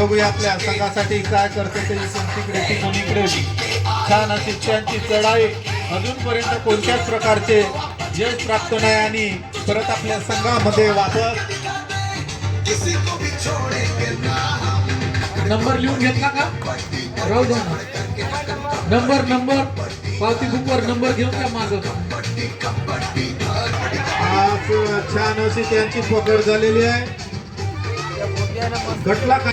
बघूया आपल्या संघासाठी काय करते ते. तिकडे टिकून इकडे छान अशी त्यांची चढाई. अजूनपर्यंत कोणत्याच प्रकारचे यश प्राप्त नाही आणि परत आपल्या संघामध्ये वापस. नंबर लिहून घेतला का? राहू द्या ना. नंबर पावती बुकवर नंबर घेऊन त्या मागं. छान अशी त्यांची पकड झालेली आहे. घटला का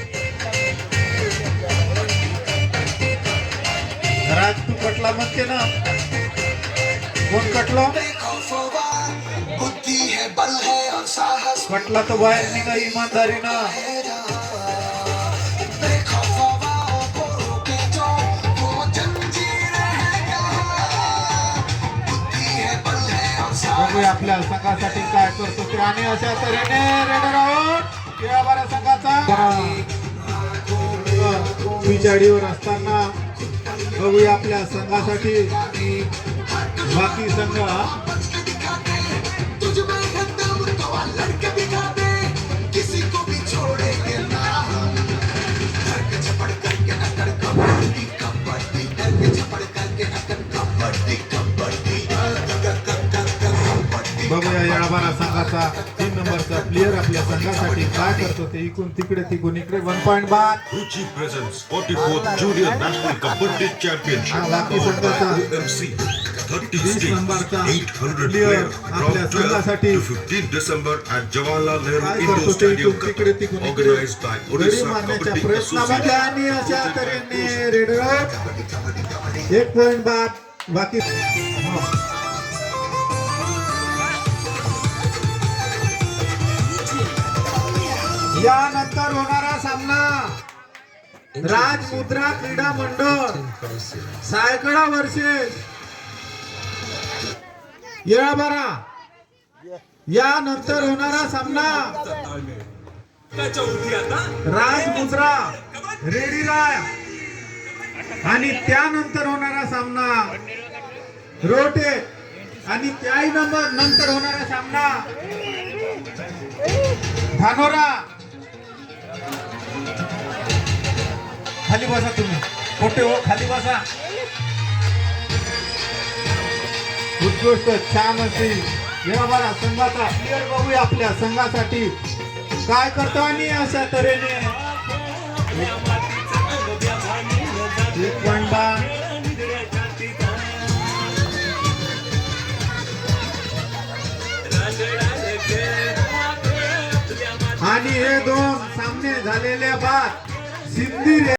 राज? तू कटला म्हणते ना. कोण कटला? कटला तर बाहेर निघा इमानदारीनं. बघूया आपल्या संघासाठी काय करतो ते. आणि अशा तऱ्हेने रेडर आउट केळाबारा संघाचा. पिछाडीवर असताना बघूया आपल्या संघासाठी बाकी संघ. बघूया येळाबारा संघाचा 3 नंबरचा प्लेयर आपल्या संघासाठी काय करतो ते. इकडून तिकडे 1 पॉइंट बाद. Ruchi presents 44th Junior National Kabaddi Championship. बाकी संघाचा OMC 30 20 states, नंबरचा 800 प्लेयर players from आपल्या 12 संघासाठी to 15 December at Jawaharlal Nehru काय Indoor करतो ते. Stadium, तिकडे Qatar, organized by गडी Odisha मारण्याच्या Kabaddi प्रयत्नामध्ये Association. आणि अशा तऱ्हेने रेडर 1 पॉइंट बाद. बाकी यानंतर होणारा सामना राजमुद्रा क्रीडा मंडळ सायकडा वर्सेस येळाबारा. यानंतर होणारा सामना राजमुद्रा रेडीराय आणि त्यानंतर होणारा सामना रोटे आणि त्याही नंतर होणारा सामना धानोरा. खाली बसा तुम्ही. मोठे हो, खाली बसा. उत्कृष्ट छान अशी येळाबारा संघाचा प्लेयर बघूया आपल्या संघासाठी काय करतो. आणि अशा तऱ्हेने 1 पॉइंट बाद. आणि हे 2 सामने झालेल्या बाद सिंधी